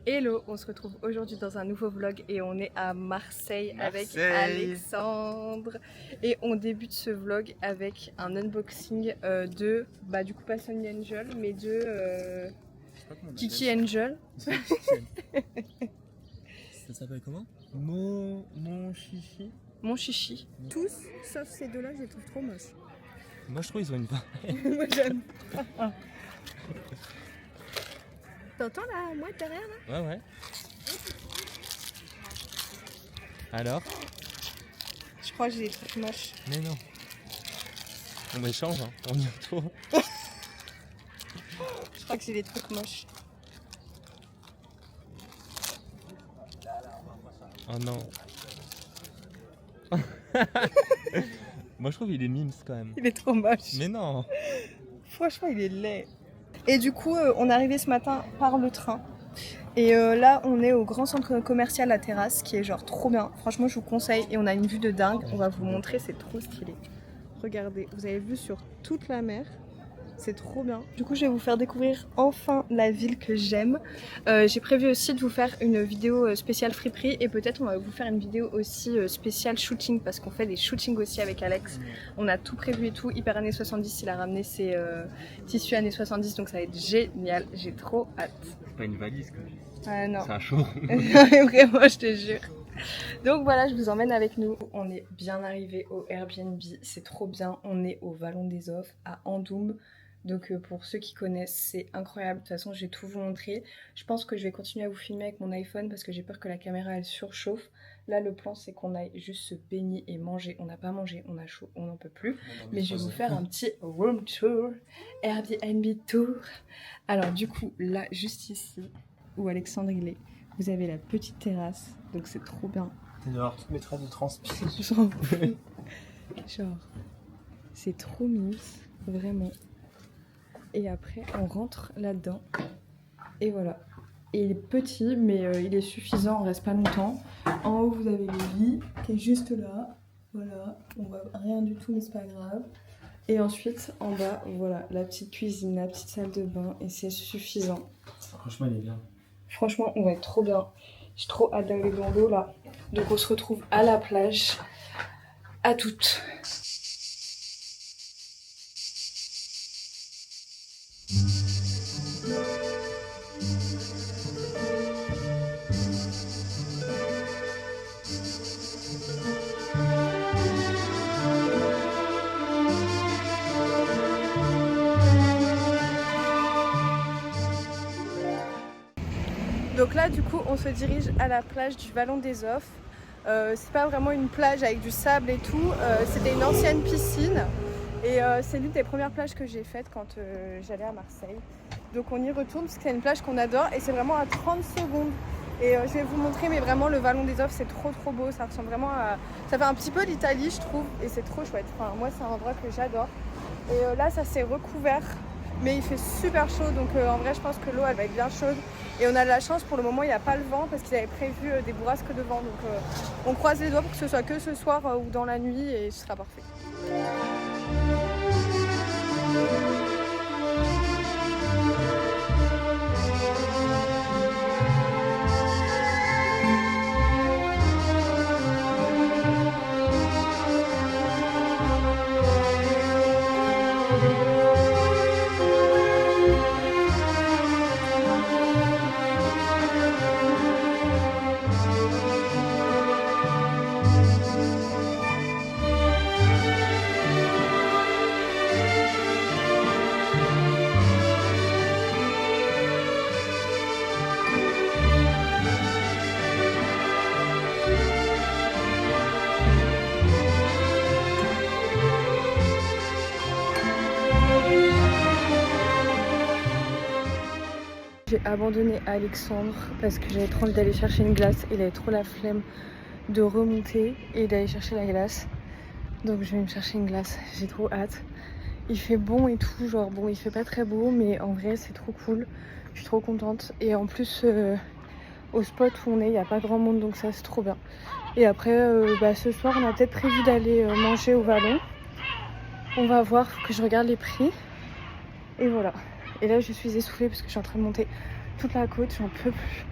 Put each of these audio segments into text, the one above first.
Hello, on se retrouve aujourd'hui dans un nouveau vlog et on est à Marseille avec Alexandre. Et on débute ce vlog avec un unboxing de, du coup pas Sunny Angel, mais de Kiki Angel. Ça s'appelle comment? Mon chichi. Mon chichi. Tous, sauf ces deux-là, je les trouve trop moches. Moi je trouve ils ont une Moi j'aime pas. T'entends la mouette derrière là? Ouais. Alors? Je crois que j'ai des trucs moches. Mais non. On échange, hein. On y retourne. Je crois que j'ai des trucs moches. Oh non. Moi je trouve il est mimes quand même. Il est trop moche. Mais non. Franchement, il est laid. Et du coup, on est arrivé ce matin par le train. Et là, on est au grand centre commercial La Terrasse, qui est genre trop bien. Franchement, je vous conseille. Et on a une vue de dingue. On va vous montrer, c'est trop stylé. Regardez, vous avez vu sur toute la mer. C'est trop bien. Du coup, je vais vous faire découvrir enfin la ville que j'aime. J'ai prévu aussi de vous faire une vidéo spéciale friperie et peut-être on va vous faire une vidéo aussi spéciale shooting parce qu'on fait des shootings aussi avec Alex. On a tout prévu et tout, hyper années 70, il a ramené ses tissus années 70 donc ça va être génial. J'ai trop hâte. C'est pas une valise quoi. Non. C'est un show. Vraiment, je te jure. Donc voilà, je vous emmène avec nous. On est bien arrivé au Airbnb, c'est trop bien. On est au Vallon des Offres à Andoum. Donc pour ceux qui connaissent, c'est incroyable. De toute façon, je vais tout vous montrer. Je pense que je vais continuer à vous filmer avec mon iPhone parce que j'ai peur que la caméra elle surchauffe. Là, le plan, c'est qu'on aille juste se baigner et manger. On n'a pas mangé, on a chaud, on n'en peut plus. Mais je vais vous faire un petit room tour, Airbnb tour. Alors du coup, là, juste ici, où Alexandre il est, vous avez la petite terrasse. Donc c'est trop bien. T'es dehors toutes mes traces de transpiration. Genre, c'est trop mignon, vraiment. Et après on rentre là-dedans et voilà. Et il est petit mais il est suffisant, on reste pas longtemps. En haut vous avez le lit qui est juste là, voilà, on voit rien du tout mais c'est pas grave. Et ensuite en bas voilà la petite cuisine, la petite salle de bain et c'est suffisant. Franchement il est bien. Franchement on va être trop bien. J'ai trop hâte d'aller dans l'eau là. Donc on se retrouve à la plage. À toutes. Donc là du coup on se dirige à la plage du Vallon des Offres. C'est pas vraiment une plage avec du sable et tout, c'était une ancienne piscine et c'est l'une des premières plages que j'ai faites quand j'allais à Marseille. Donc on y retourne parce que c'est une plage qu'on adore et c'est vraiment à 30 secondes. Et je vais vous montrer mais vraiment le Vallon des Offres c'est trop beau, ça ressemble vraiment à... Ça fait un petit peu l'Italie je trouve et c'est trop chouette. Enfin moi c'est un endroit que j'adore. Et là ça s'est recouvert. Mais il fait super chaud donc en vrai je pense que l'eau elle va être bien chaude et on a de la chance pour le moment il n'y a pas le vent parce qu'ils avaient prévu des bourrasques de vent donc on croise les doigts pour que ce soit que ce soir ou dans la nuit et ce sera parfait. J'ai abandonné Alexandre parce que j'avais trop envie d'aller chercher une glace. Il avait trop la flemme de remonter et d'aller chercher la glace. Donc je vais me chercher une glace, j'ai trop hâte. Il fait bon et tout, genre bon il fait pas très beau mais en vrai c'est trop cool. Je suis trop contente et en plus au spot où on est il n'y a pas grand monde donc ça c'est trop bien. Et après ce soir on a peut-être prévu d'aller manger au Vallon. On va voir, faut que je regarde les prix. Et voilà. Et là je suis essoufflée parce que je suis en train de monter toute la côte, j'en peux plus.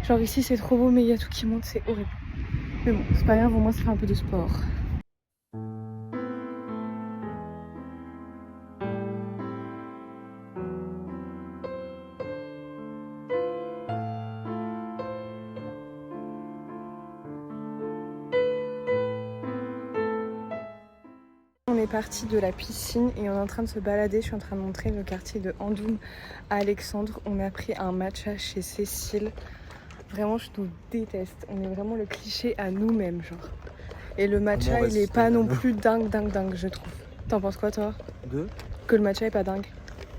Genre ici c'est trop beau mais il y a tout qui monte, c'est horrible. Mais bon, c'est pas grave, au moins ça fait un peu de sport. On est parti de la piscine et on est en train de se balader. Je suis en train de montrer le quartier de Andoum à Alexandre. On a pris un matcha chez Cécile. Vraiment, je nous déteste. On est vraiment le cliché à nous-mêmes, genre. Et le matcha, il est pas non plus dingue, je trouve. T'en penses quoi, toi? Que le matcha est pas dingue?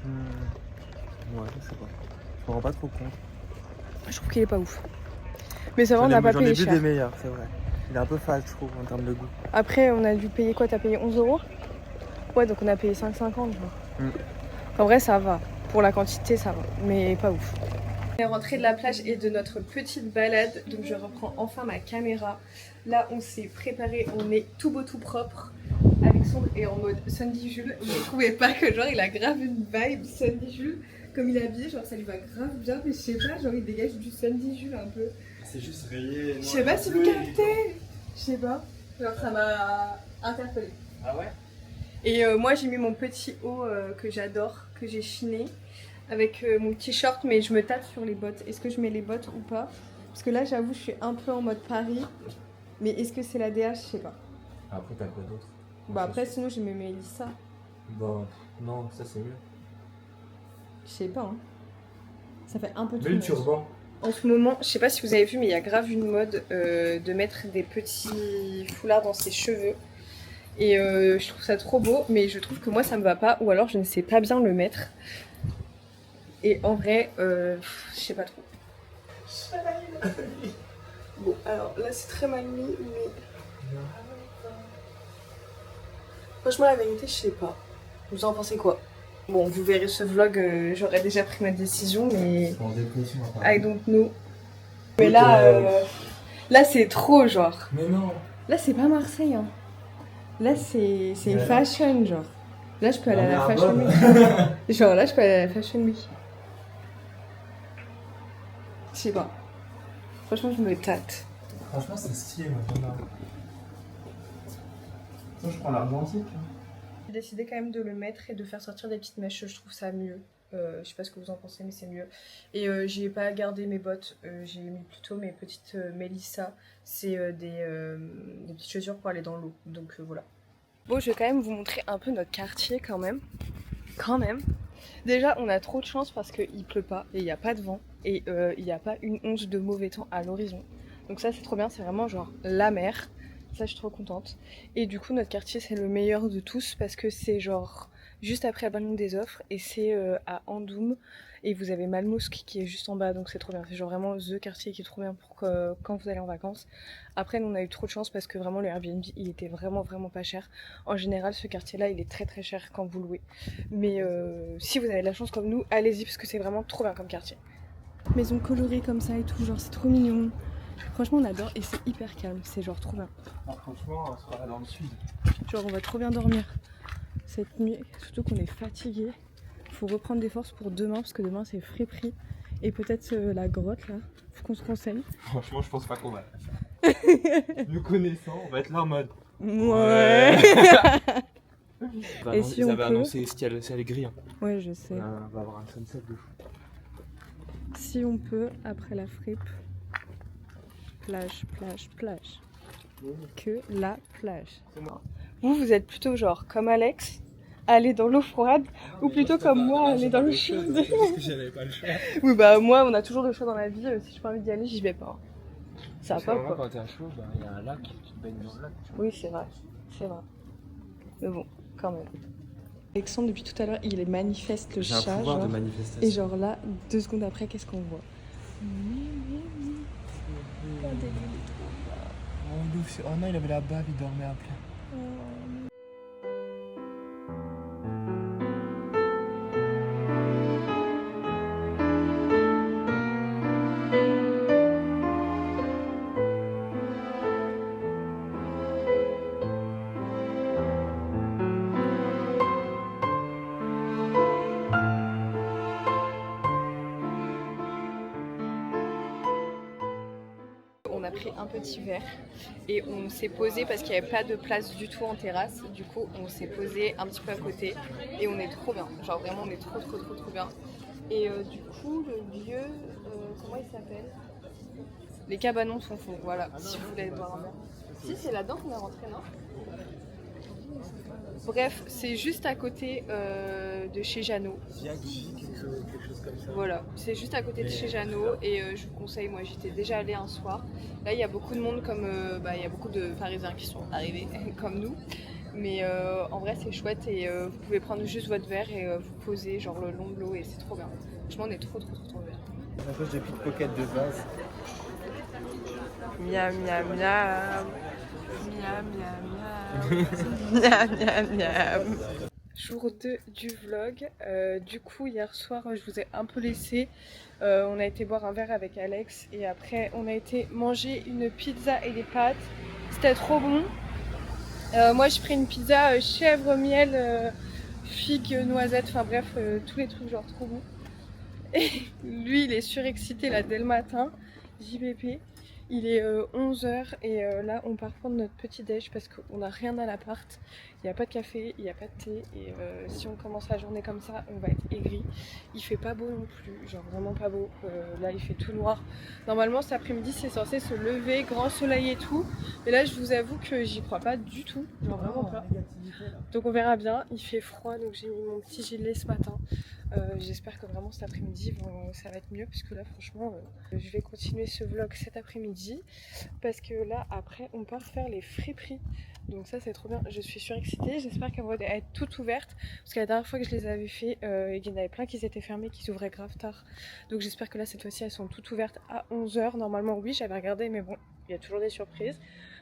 Ouais, je sais pas. Je me rends pas trop compte. Je trouve qu'il est pas ouf. Mais ça va, on n'a pas payé cher. J'en ai vu des meilleurs, c'est vrai. Il est un peu fade, je trouve, en termes de goût. Après, on a dû payer quoi? T'as payé 11 €? Ouais, donc on a payé 5,50 genre. En vrai, ça va. Pour la quantité, ça va. Mais pas ouf. On est rentré de la plage et de notre petite balade. Donc je reprends enfin ma caméra. Là, on s'est préparé. On est tout beau, tout propre. Alexandre est en mode Sandy Jules. Vous ne trouvez pas que genre il a grave une vibe Sandy Jules? Comme il est habillé, genre ça lui va grave bien. Mais je sais pas, genre il dégage du Sandy Jules un peu. C'est juste rayé. Je sais pas si vous captez. Je sais pas. Genre ça m'a interpellée. Ah ouais? Et moi j'ai mis mon petit haut que j'adore, que j'ai chiné avec mon petit short, mais je me tâte sur les bottes. Est-ce que je mets les bottes ou pas? Parce que là j'avoue je suis un peu en mode Paris, mais est-ce que c'est la DH? Je sais pas. Après t'as quoi d'autre? Bah après sinon j'ai mes Mélissa. Bon, non, ça c'est mieux. Je sais pas hein. Ça fait un peu Mais le turban. En ce moment, je sais pas si vous avez vu, mais il y a grave une mode de mettre des petits foulards dans ses cheveux. Et je trouve ça trop beau, mais je trouve que moi ça me va pas, ou alors je ne sais pas bien le mettre. Et en vrai, je sais pas trop. Bon, alors là c'est très mal mis, mais... Franchement la vérité, je sais pas. Vous en pensez quoi? Bon, vous verrez ce vlog, j'aurais déjà pris ma décision, mais... En dépression, I don't know. Mais là, là c'est trop genre. Mais non. Là c'est pas Marseille hein. Là c'est une fashion genre. Là je peux aller à la fashion week. Genre là je peux aller à la fashion week. Je sais pas. Franchement je me tâte. Franchement c'est stylé moi j'aime bien. Ça je prends l'argentique. J'ai décidé quand même de le mettre et de faire sortir des petites mèches, je trouve ça mieux. Je sais pas ce que vous en pensez mais c'est mieux. Et j'ai pas gardé mes bottes, j'ai mis plutôt mes petites Mélissa. C'est des petites chaussures pour aller dans l'eau, donc voilà. Bon, je vais quand même vous montrer un peu notre quartier quand même. Déjà, on a trop de chance parce qu'il pleut pas et il n'y a pas de vent. Et il n'y a pas une once de mauvais temps à l'horizon. Donc ça, c'est trop bien, c'est vraiment genre la mer. Ça, je suis trop contente. Et du coup, notre quartier, c'est le meilleur de tous parce que c'est genre juste après le ballon des offres et c'est à Andoum. Et vous avez Malmousk qui est juste en bas, donc c'est trop bien. C'est genre vraiment the quartier qui est trop bien pour quand vous allez en vacances. Après, nous, on a eu trop de chance parce que vraiment le Airbnb, il était vraiment pas cher. En général, ce quartier-là, il est très cher quand vous louez. Mais si vous avez de la chance comme nous, allez-y parce que c'est vraiment trop bien comme quartier. Maison colorée comme ça et tout, genre c'est trop mignon. Franchement, on adore et c'est hyper calme, c'est genre trop bien. Alors, franchement, on sera là dans le sud. Genre, on va trop bien dormir cette nuit, surtout qu'on est fatigué. Faut reprendre des forces pour demain parce que demain c'est friperie et peut-être la grotte là. Faut qu'on se renseigne. Franchement, je pense pas qu'on va. Nous connaissant, on va être là en mode. Ouais. Et si ils avaient annoncé ciel gris. Hein. Ouais, je sais. On va avoir un sunset de fou. Si on peut, après la fripe, plage. Que la plage. Vous êtes plutôt genre comme Alex, aller dans l'eau froide, ou plutôt comme moi, aller dans l'eau chaude. Parce que j'avais pas le choix. Oui, bah moi, on a toujours le choix dans la vie. Si j'ai pas envie d'y aller, j'y vais pas. Ça va pas quoi. Quand t'es à chaud, il y a un lac, tu te baignes dans le lac. Oui, c'est vrai. Mais bon, quand même. Alexandre, depuis tout à l'heure, il manifeste le chat. J'ai un pouvoir genre, de manifestation. et genre là, 2 secondes après, qu'est-ce qu'on voit? Oh non, il avait la bave, il dormait à plein. a pris un petit verre et on s'est posé parce qu'il n'y avait pas de place du tout en terrasse. Du coup, on s'est posé un petit peu à côté et on est trop bien. Genre vraiment, on est trop bien. Et du coup, le lieu, comment il s'appelle? Les cabanons sont fond, voilà, si vous voulez aller boire un verre. Si, c'est là-dedans qu'on est rentré, non? Bref, c'est juste à côté de chez Jeannot. Quelque chose comme ça. Voilà, c'est juste à côté de chez Jeannot et je vous conseille, moi j'étais déjà allée un soir. Là il y a beaucoup de monde comme, il y a beaucoup de Parisiens qui sont arrivés comme nous. Mais en vrai c'est chouette et vous pouvez prendre juste votre verre et vous poser genre le long de l'eau et c'est trop bien. Franchement on est trop bien. Un peu de pickpocket de base. Miam miam miam. Miam miam miam. Miam miam miam. Jour 2 du vlog. Du coup hier soir je vous ai un peu laissé. On a été boire un verre avec Alex et après on a été manger une pizza et des pâtes. C'était trop bon. Moi j'ai pris une pizza chèvre, miel, figue, noisette, enfin bref tous les trucs genre trop bons. Et lui il est surexcité là dès le matin. JPP. Il est 11h et là on part prendre notre petit déj parce qu'on n'a rien à l'appart. Il n'y a pas de café, il n'y a pas de thé et si on commence la journée comme ça on va être aigri. Il fait pas beau non plus, genre vraiment pas beau. Là il fait tout noir. Normalement cet après-midi c'est censé se lever, grand soleil et tout. Et là je vous avoue que j'y crois pas du tout, genre vraiment pas. Donc on verra bien, il fait froid donc j'ai mis mon petit gilet ce matin. J'espère que vraiment cet après-midi ça va être mieux parce que là franchement je vais continuer ce vlog cet après-midi parce que là après on part faire les friperies donc ça c'est trop bien, je suis surexcitée, j'espère qu'elles vont être toutes ouvertes parce que la dernière fois que je les avais fait il y en avait plein qui étaient fermés, qui s'ouvraient grave tard donc j'espère que là cette fois-ci elles sont toutes ouvertes à 11h normalement. Oui j'avais regardé mais bon il y a toujours des surprises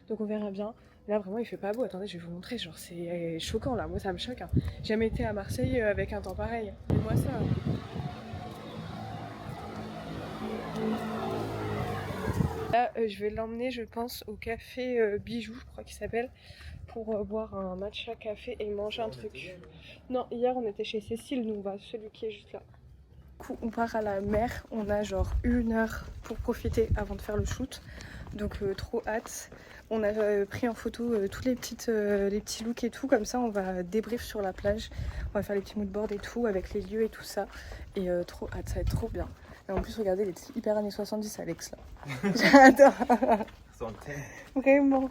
donc on verra bien. Là vraiment il fait pas beau, attendez je vais vous montrer, genre c'est choquant là, moi ça me choque hein. J'ai jamais été à Marseille avec un temps pareil, dis-moi ça. Là je vais l'emmener je pense au café Bijou je crois qu'il s'appelle pour boire un matcha café et manger un truc. Non hier on était chez Cécile, nous on va celui qui est juste là. Du coup on part à la mer, on a genre 1 heure pour profiter avant de faire le shoot. Donc trop hâte. On a pris en photo tous les petits looks et tout, comme ça on va débrief sur la plage. On va faire les petits moodboards et tout avec les lieux et tout ça. Et trop hâte, ça va être trop bien. Et en plus regardez les hyper années 70 Alex là. J'adore. Vraiment.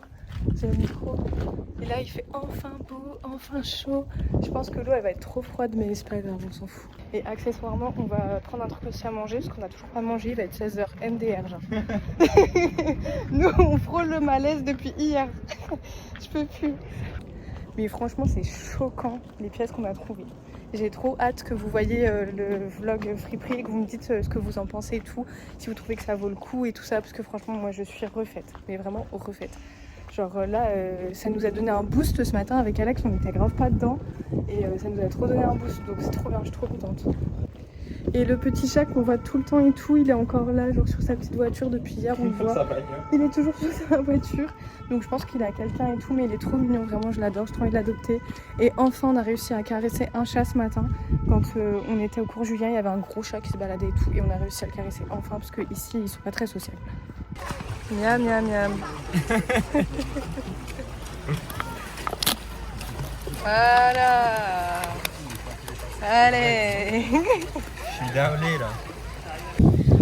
J'aime trop. Et là il fait enfin beau, enfin chaud. Je pense que l'eau elle va être trop froide mais c'est pas grave, on s'en fout. Et accessoirement on va prendre un truc aussi à manger parce qu'on a toujours pas mangé, il va être 16h MDR genre. Nous on frôle le malaise depuis hier. Je peux plus. Mais franchement c'est choquant les pièces qu'on a trouvées. J'ai trop hâte que vous voyez le vlog friperie et que vous me dites ce que vous en pensez et tout. Si vous trouvez que ça vaut le coup et tout ça parce que franchement moi je suis refaite. Mais vraiment refaite. Genre là, ça nous a donné un boost ce matin avec Alex, on était grave pas dedans et ça nous a trop donné un boost donc c'est trop bien, je suis trop contente. Et le petit chat qu'on voit tout le temps et tout, il est encore là, genre sur sa petite voiture depuis hier, on le voit. Il est toujours sur sa voiture, donc je pense qu'il a quelqu'un et tout, mais il est trop mignon, vraiment je l'adore, j'ai trop envie de l'adopter. Et enfin on a réussi à caresser un chat ce matin, quand on était au cours Julien, il y avait un gros chat qui se baladait et tout, et on a réussi à le caresser enfin, parce que ici ils sont pas très sociables. Miam miam miam. Voilà. Allez. Je suis downlé là.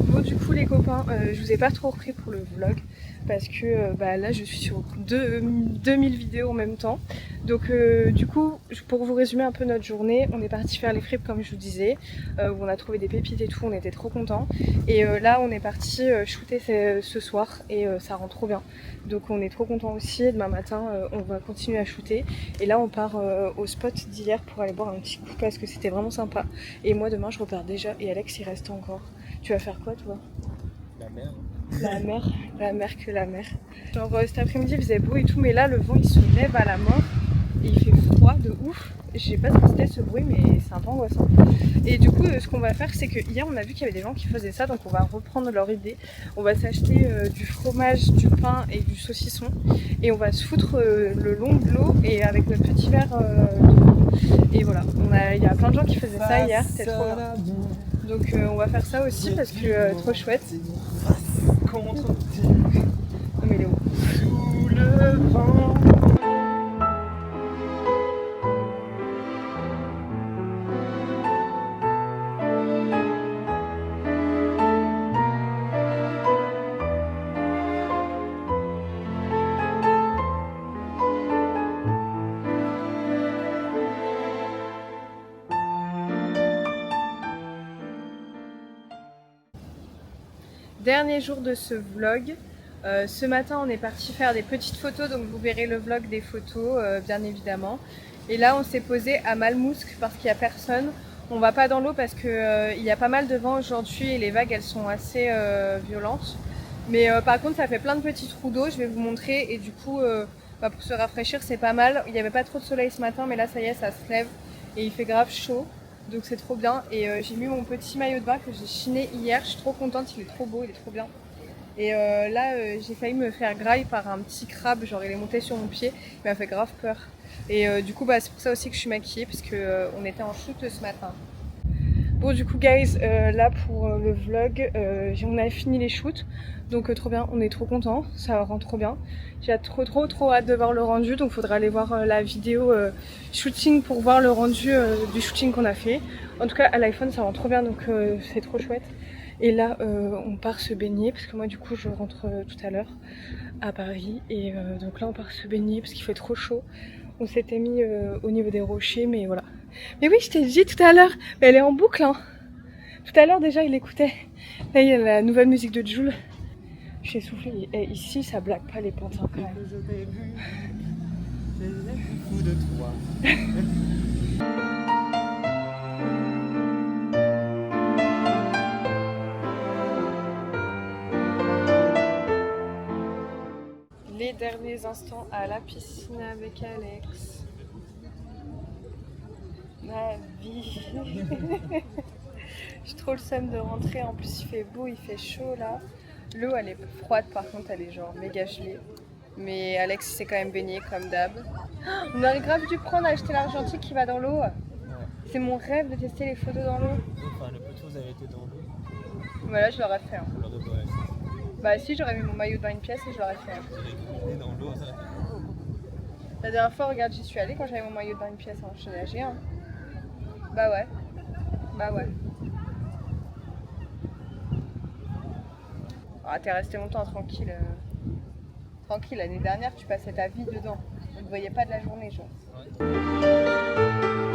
Bon du coup les copains, je vous ai pas trop repris pour le vlog parce que là je suis sur 2000 vidéos en même temps. Donc du coup pour vous résumer un peu notre journée, on est parti faire les fripes comme je vous disais, où on a trouvé des pépites et tout, on était trop contents. Et là on est parti shooter ce soir et ça rend trop bien. Donc on est trop contents aussi et demain matin on va continuer à shooter. Et là on part au spot d'hier pour aller boire un petit coup parce que c'était vraiment sympa. Et moi demain je repars déjà et Alex il reste encore. Tu vas faire quoi toi? La mer. La mer que la mer. Genre cet après-midi il faisait beau et tout mais là le vent il se lève à la mort et il fait froid de ouf. Je sais pas ce que c'était ce bruit mais c'est un peu angoissant. Et du coup ce qu'on va faire c'est que hier on a vu qu'il y avait des gens qui faisaient ça donc on va reprendre leur idée. On va s'acheter du fromage, du pain et du saucisson et on va se foutre le long de l'eau et avec notre petit verre d'eau. Et voilà, il y a plein de gens qui faisaient ça hier, c'était trop bien. Donc on va faire ça aussi parce que trop chouette. Dernier jour de ce vlog. Ce matin on est parti faire des petites photos, donc vous verrez le vlog des photos bien évidemment. Et là on s'est posé à Malmousque parce qu'il n'y a personne. On va pas dans l'eau parce qu'il y a pas mal de vent aujourd'hui et les vagues elles sont assez violentes. Mais par contre ça fait plein de petits trous d'eau, je vais vous montrer et du coup pour se rafraîchir c'est pas mal. Il n'y avait pas trop de soleil ce matin mais là ça y est ça se lève et il fait grave chaud. Donc c'est trop bien et j'ai mis mon petit maillot de bain que j'ai chiné hier, je suis trop contente, il est trop beau, il est trop bien. Et là j'ai failli me faire graille par un petit crabe, genre il est monté sur mon pied, il m'a fait grave peur. Et du coup c'est pour ça aussi que je suis maquillée parce qu'on était en shoot ce matin. Bon du coup guys, là pour le vlog, on a fini les shoots, donc trop bien, on est trop contents, ça rend trop bien. J'ai trop hâte de voir le rendu, donc faudra aller voir la vidéo shooting pour voir le rendu du shooting qu'on a fait. En tout cas à l'iPhone ça rend trop bien, donc c'est trop chouette. Et là on part se baigner, parce que moi du coup je rentre tout à l'heure à Paris, et donc là on part se baigner parce qu'il fait trop chaud. On s'était mis au niveau des rochers, mais voilà. Mais oui, je t'ai dit tout à l'heure, mais elle est en boucle hein. Tout à l'heure déjà il écoutait. Là il y a la nouvelle musique de Jul. Je suis essoufflée, et ici ça blague pas les pantins quand même. Je t'ai vu, j'ai fou de toi. Les derniers instants à la piscine avec Alex. Ma vie. J'ai trop le seum de rentrer, en plus il fait beau, il fait chaud là. L'eau elle est froide par contre, elle est genre méga gelée. Mais Alex s'est quand même baigné comme d'hab. On aurait grave dû prendre acheter l'argentique qui va dans l'eau. Ouais. C'est mon rêve de tester les photos dans l'eau. Enfin, le poteau, vous avez été dans l'eau. Voilà, je l'aurais fait. Hein. On l'aurait pas fait. Bah si, j'aurais mis mon maillot de bain une pièce et je l'aurais fait. Hein. Vous avez glissé dans l'eau, ça. La dernière fois, regarde, j'y suis allée quand j'avais mon maillot de bain une pièce. Hein. Je suis nagée. Hein. Bah ouais. Bah ouais. Ah, t'es resté longtemps tranquille. Tranquille, l'année dernière, tu passais ta vie dedans. On ne te voyait pas de la journée, genre. Ouais.